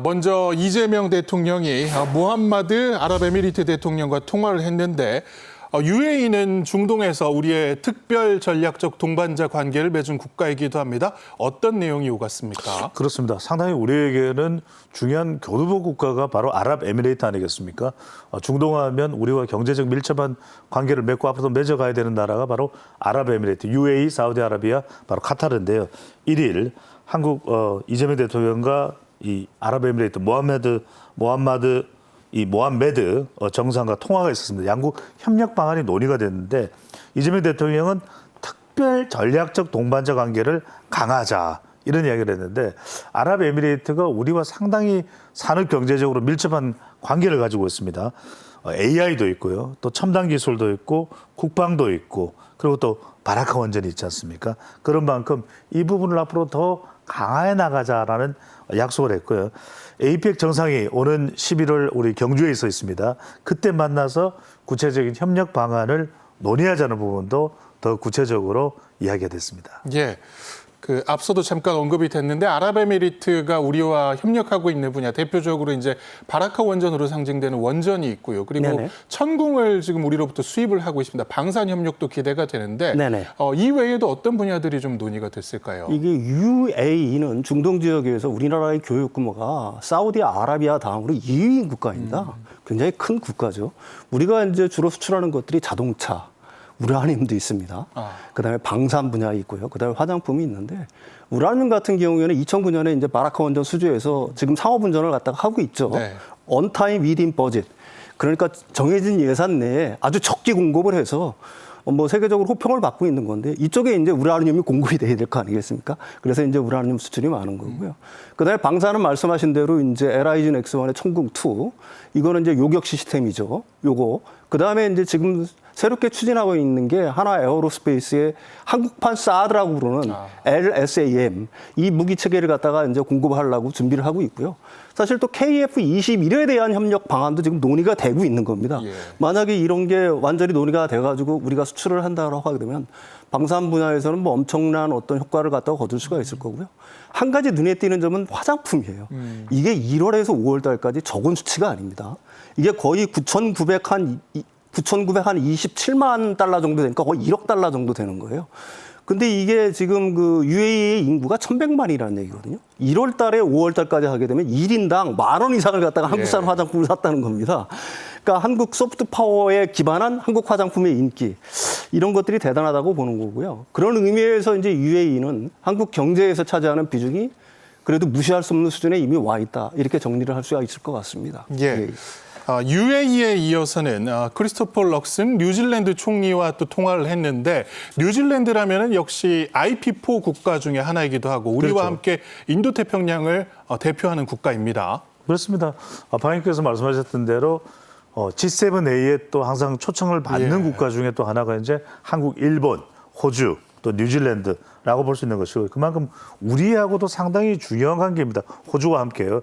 먼저 이재명 대통령이 무함마드 아랍에미리트 대통령과 통화를 했는데 UAE는 중동에서 우리의 특별 전략적 동반자 관계를 맺은 국가이기도 합니다. 어떤 내용이 오갔습니까? 그렇습니다. 상당히 우리에게는 중요한 교두보 국가가 바로 아랍에미레이트 아니겠습니까? 중동하면 우리와 경제적 밀접한 관계를 맺고 앞으로 맺어가야 되는 나라가 바로 아랍에미레이트, UAE, 사우디아라비아, 바로 카타르인데요. 1일 한국 이재명 대통령과 이 아랍에미레이트 모함메드 정상과 통화가 있었습니다. 양국 협력 방안이 논의가 됐는데 이재명 대통령은 특별 전략적 동반자 관계를 강화하자 이런 이야기를 했는데 아랍에미레이트가 우리와 상당히 산업 경제적으로 밀접한 관계를 가지고 있습니다. AI도 있고요. 또 첨단 기술도 있고 국방도 있고 그리고 또 바라카 원전이 있지 않습니까? 그런 만큼 이 부분을 앞으로 더 강화해 나가자라는 약속을 했고요. APEC 정상이 오는 11월 우리 경주에 있습니다. 그때 만나서 구체적인 협력 방안을 논의하자는 부분도 더 구체적으로 이야기가 됐습니다. 예. 앞서도 잠깐 언급이 됐는데 아랍에미리트가 우리와 협력하고 있는 분야 대표적으로 이제 바라카 원전으로 상징되는 원전이 있고요. 그리고 네네. 천궁을 지금 우리로부터 수입을 하고 있습니다. 방산 협력도 기대가 되는데 네네. 이 외에도 어떤 분야들이 좀 논의가 됐을까요? 이게 UAE는 중동 지역에서 우리나라의 교육 규모가 사우디아라비아 다음으로 2위인 국가입니다. 굉장히 큰 국가죠. 우리가 이제 주로 수출하는 것들이 자동차, 우라늄도 있습니다. 그다음에 방산 분야 있고요. 그다음에 화장품이 있는데 우라늄 같은 경우에는 2009년에 이제 바라카 원전 수주에서 지금 상업 운전을 갖다가 하고 있죠. 네. On time within budget. 그러니까 정해진 예산 내에 아주 적게 공급을 해서 뭐 세계적으로 호평을 받고 있는 건데 이쪽에 이제 우라늄이 공급이 돼야 될 거 아니겠습니까? 그래서 이제 우라늄 수출이 많은 거고요. 그다음에 방사는 말씀하신 대로 이제 LIG X1의 천궁 2 이거는 이제 요격 시스템이죠. 요거 그다음에 이제 지금 새롭게 추진하고 있는 게 하나 에어로스페이스의 한국판 사드라고 부르는 LSAM 이 무기 체계를 갖다가 이제 공급하려고 준비를 하고 있고요. 사실 또 KF-21에 대한 협력 방안도 지금 논의가 되고 있는 겁니다. 예. 만약에 이런 게 완전히 논의가 돼가지고 우리가 수출을 한다고 하게 되면 방산 분야에서는 뭐 엄청난 어떤 효과를 갖다가 거둘 수가 있을 거고요. 한 가지 눈에 띄는 점은 화장품이에요. 이게 1월에서 5월 달까지 적은 수치가 아닙니다. 이게 거의 9,927만 달러 정도 되니까 거의 1억 달러 정도 되는 거예요. 근데 이게 지금 그 UAE의 인구가 1,100만이라는 얘기거든요. 1월 달에 5월 달까지 하게 되면 1인당 10,000원 이상을 갖다가 한국산 화장품을 샀다는 겁니다. 그러니까 한국 소프트 파워에 기반한 한국 화장품의 인기 이런 것들이 대단하다고 보는 거고요. 그런 의미에서 이제 UAE는 한국 경제에서 차지하는 비중이 그래도 무시할 수 없는 수준에 이미 와 있다. 이렇게 정리를 할 수가 있을 것 같습니다. 예. UAE에 이어서는 크리스토퍼 럭슨 뉴질랜드 총리와 또 통화를 했는데 뉴질랜드라면은 역시 IP4 국가 중에 하나이기도 하고 우리와 그렇죠. 함께 인도태평양을 대표하는 국가입니다. 그렇습니다. 방님께서 말씀하셨던 대로 G7A에 또 항상 초청을 받는 국가 중에 또 하나가 이제 한국, 일본, 호주, 또 뉴질랜드라고 볼 수 있는 것이고 그만큼 우리하고도 상당히 중요한 관계입니다. 호주와 함께요.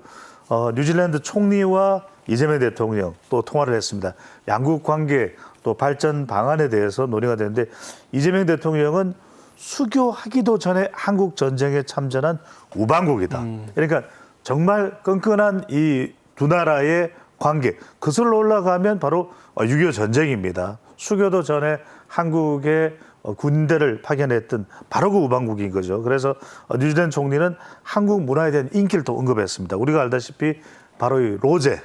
뉴질랜드 총리와 이재명 대통령 또 통화를 했습니다. 양국 관계 또 발전 방안에 대해서 논의가 되는데 이재명 대통령은 수교하기도 전에 한국 전쟁에 참전한 우방국이다. 그러니까 정말 끈끈한 이 두 나라의 관계 그슬로 올라가면 바로 6.25 전쟁입니다. 수교도 전에 한국의 군대를 파견했던 바로 그 우방국인 거죠. 그래서 뉴질랜드 총리는 한국 문화에 대한 인기를 또 언급했습니다. 우리가 알다시피 바로 이 로제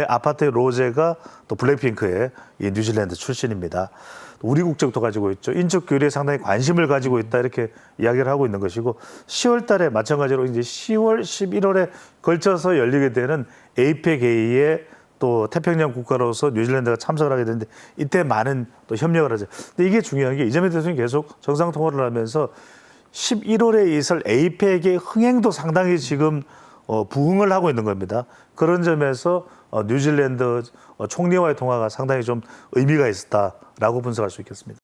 아파트의 로제가 또 블랙핑크의 이 뉴질랜드 출신입니다. 우리 국적도 가지고 있죠. 인적 교류에 상당히 관심을 가지고 있다 이렇게 이야기를 하고 있는 것이고 10월 달에 마찬가지로 이제 10월, 11월에 걸쳐서 열리게 되는 APEC의 또 태평양 국가로서 뉴질랜드가 참석을 하게 되는데 이때 많은 또 협력을 하죠. 근데 이게 중요한 게 이재명 대통령이 계속 정상 통화를 하면서 11월에 있을 APEC의 흥행도 상당히 지금 부응을 하고 있는 겁니다. 그런 점에서 뉴질랜드 총리와의 통화가 상당히 좀 의미가 있었다라고 분석할 수 있겠습니다.